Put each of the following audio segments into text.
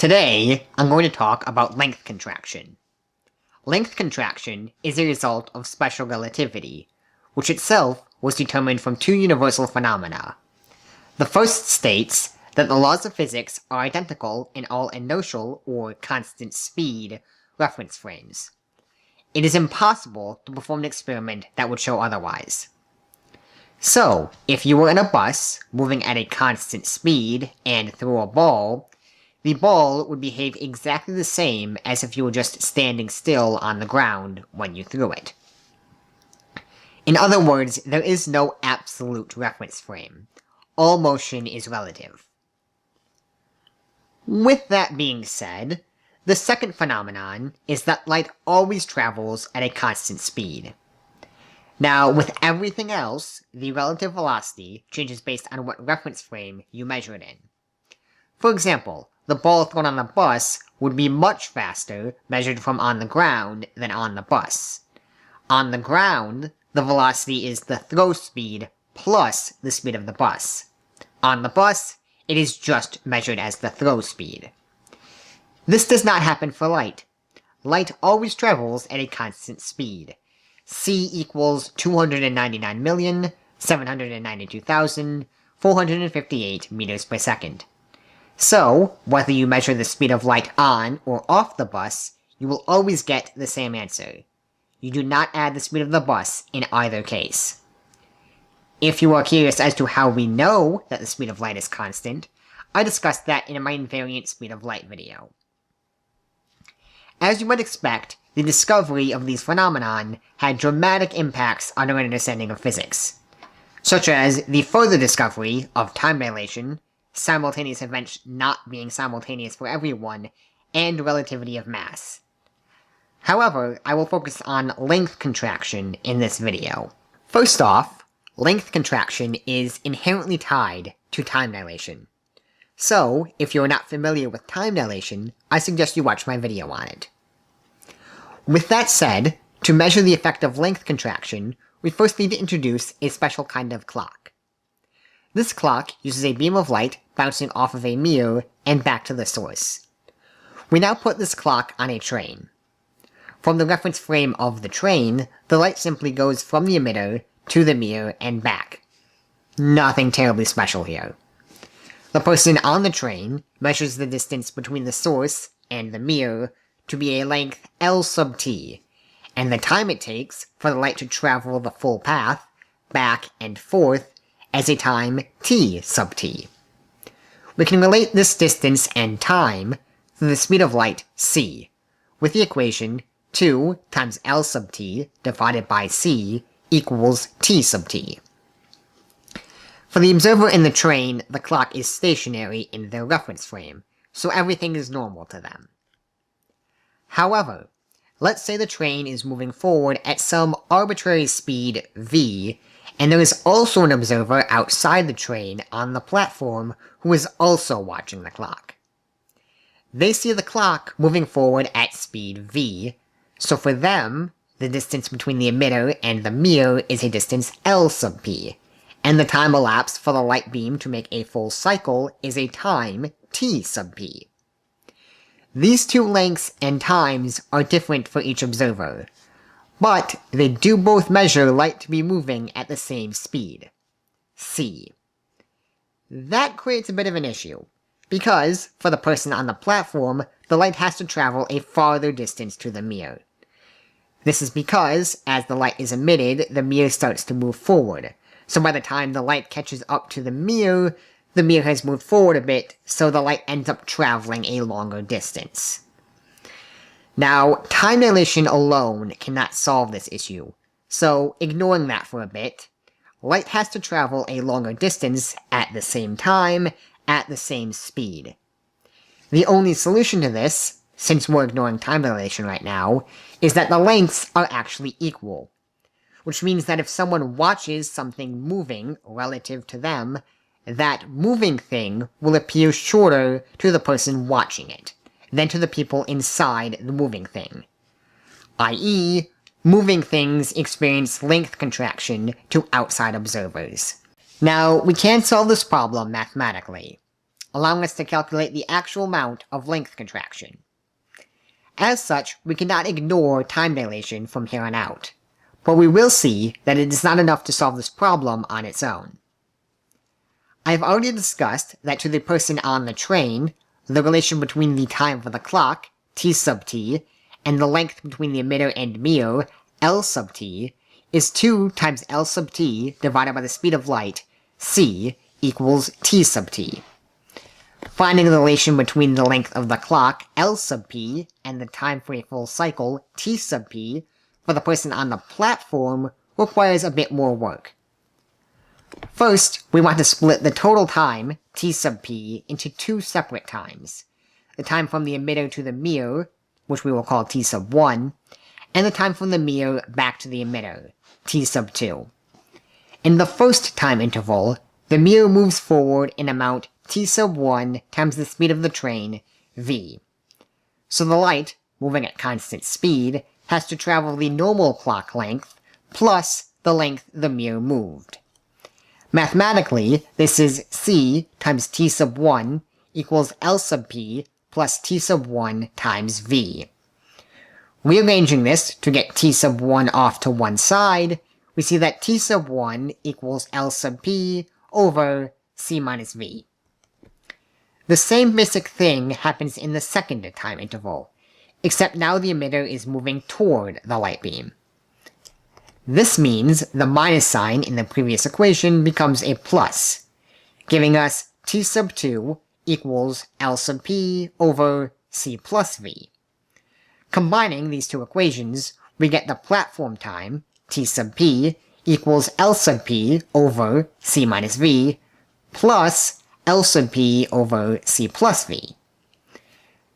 Today, I'm going to talk about length contraction. Length contraction is a result of special relativity, which itself was determined from two universal phenomena. The first states that the laws of physics are identical in all inertial or constant speed reference frames. It is impossible to perform an experiment that would show otherwise. So, if you were in a bus moving at a constant speed and threw a ball, the ball would behave exactly the same as if you were just standing still on the ground when you threw it. In other words, there is no absolute reference frame. All motion is relative. With that being said, the second phenomenon is that light always travels at a constant speed. Now, with everything else, the relative velocity changes based on what reference frame you measure it in. For example, the ball thrown on the bus would be much faster measured from on the ground than on the bus. On the ground, the velocity is the throw speed plus the speed of the bus. On the bus, it is just measured as the throw speed. This does not happen for light. Light always travels at a constant speed. C equals 299,792,458 meters per second. So, whether you measure the speed of light on or off the bus, you will always get the same answer. You do not add the speed of the bus in either case. If you are curious as to how we know that the speed of light is constant, I discussed that in my invariant speed of light video. As you might expect, the discovery of these phenomenon had dramatic impacts on our understanding of physics, such as the further discovery of time dilation, simultaneous events not being simultaneous for everyone, and relativity of mass. However, I will focus on length contraction in this video. First off, length contraction is inherently tied to time dilation. So, if you are not familiar with time dilation, I suggest you watch my video on it. With that said, to measure the effect of length contraction, we first need to introduce a special kind of clock. This clock uses a beam of light bouncing off of a mirror and back to the source. We now put this clock on a train. From the reference frame of the train, the light simply goes from the emitter to the mirror and back. Nothing terribly special here. The person on the train measures the distance between the source and the mirror to be a length L sub t, and the time it takes for the light to travel the full path, back and forth, as a time t sub t. We can relate this distance and time to the speed of light c, with the equation 2 times L sub t divided by c equals t sub t. For the observer in the train, the clock is stationary in their reference frame, so everything is normal to them. However, let's say the train is moving forward at some arbitrary speed v, and there is also an observer outside the train on the platform who is also watching the clock. They see the clock moving forward at speed v, so for them, the distance between the emitter and the mirror is a distance L sub p, and the time elapsed for the light beam to make a full cycle is a time t sub p. These two lengths and times are different for each observer, but they do both measure light to be moving at the same speed, c. That creates a bit of an issue, because, for the person on the platform, the light has to travel a farther distance to the mirror. This is because, as the light is emitted, the mirror starts to move forward, so by the time the light catches up to the mirror has moved forward a bit, so the light ends up traveling a longer distance. Now, time dilation alone cannot solve this issue, so ignoring that for a bit, light has to travel a longer distance at the same time, at the same speed. The only solution to this, since we're ignoring time dilation right now, is that the lengths are actually equal, which means that if someone watches something moving relative to them, that moving thing will appear shorter to the person watching it than to the people inside the moving thing. i.e., moving things experience length contraction to outside observers. Now, we can solve this problem mathematically. allowing us to calculate the actual amount of length contraction. As such, we cannot ignore time dilation from here on out, but we will see that it is not enough to solve this problem on its own. I have already discussed that to the person on the train, the relation between the time for the clock, t sub t, and the length between the emitter and mirror, L sub t, is 2 times L sub t divided by the speed of light, c, equals t sub t. Finding the relation between the length of the clock, L sub p, and the time for a full cycle, t sub p, for the person on the platform requires a bit more work. First, we want to split the total time, t sub p, into 2 separate times. The time from the emitter to the mirror, which we will call t sub 1, and the time from the mirror back to the emitter, t sub 2. In the first time interval, the mirror moves forward in amount t sub 1 times the speed of the train, v. So the light, moving at constant speed, has to travel the normal clock length plus the length the mirror moved. Mathematically, this is c times t sub 1 equals L sub p plus t sub 1 times v. Rearranging this to get t sub 1 off to one side, we see that t sub 1 equals L sub p over c minus v. The same basic thing happens in the second time interval, except now the emitter is moving toward the light beam. This means the minus sign in the previous equation becomes a plus, giving us t sub 2 equals L sub p over c plus v. Combining these two equations, we get the platform time, t sub p, equals L sub p over c minus v, plus L sub p over c plus v.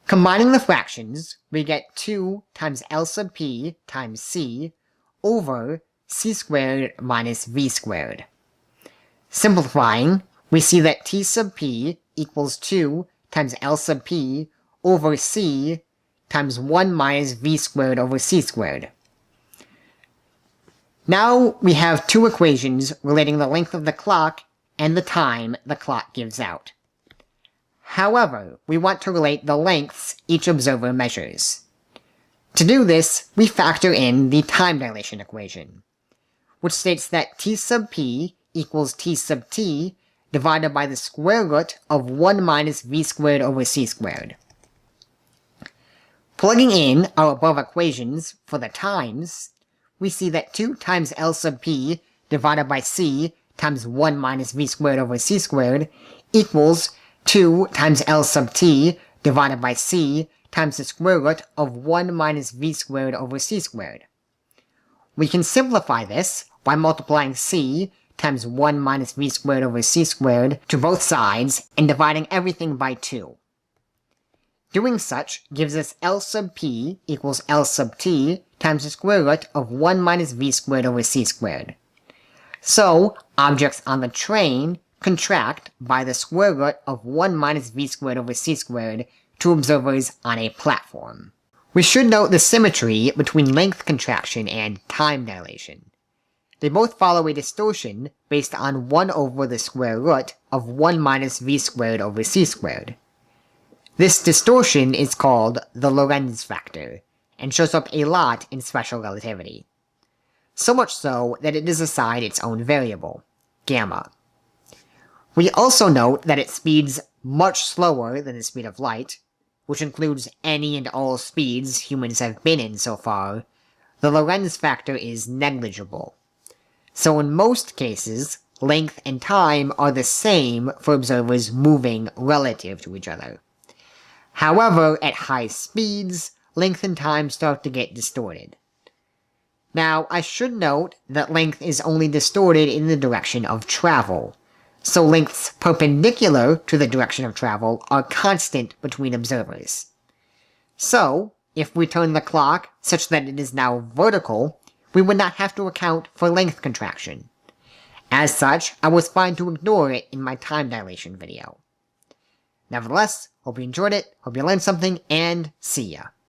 Combining the fractions, we get 2 times L sub p times c over c squared minus v squared. Simplifying, we see that t sub p equals 2 times L sub p over c times 1 minus v squared over c squared. Now we have two equations relating the length of the clock and the time the clock gives out. However, we want to relate the lengths each observer measures. To do this, we factor in the time dilation equation, which states that t sub p equals t sub t divided by the square root of 1 minus v squared over c squared. Plugging in our above equations for the times, we see that 2 times L sub p divided by c times 1 minus v squared over c squared equals 2 times L sub t divided by c times the square root of 1 minus v squared over c squared. We can simplify this by multiplying c times 1 minus v squared over c squared to both sides and dividing everything by 2. Doing such gives us L sub p equals L sub t times the square root of 1 minus v squared over c squared. So, objects on the train contract by the square root of 1 minus v squared over c squared to observers on a platform. We should note the symmetry between length contraction and time dilation. They both follow a distortion based on 1 over the square root of 1 minus v squared over c squared. This distortion is called the Lorentz factor, and shows up a lot in special relativity. So much so that it is assigned its own variable, gamma. We also note that at speeds much slower than the speed of light, which includes any and all speeds humans have been in so far, the Lorentz factor is negligible. So in most cases, length and time are the same for observers moving relative to each other. However, at high speeds, length and time start to get distorted. Now, I should note that length is only distorted in the direction of travel, so lengths perpendicular to the direction of travel are constant between observers. So, if we turn the clock such that it is now vertical, we would not have to account for length contraction. As such, I was fine to ignore it in my time dilation video. Nevertheless, hope you enjoyed it, hope you learned something, and see ya.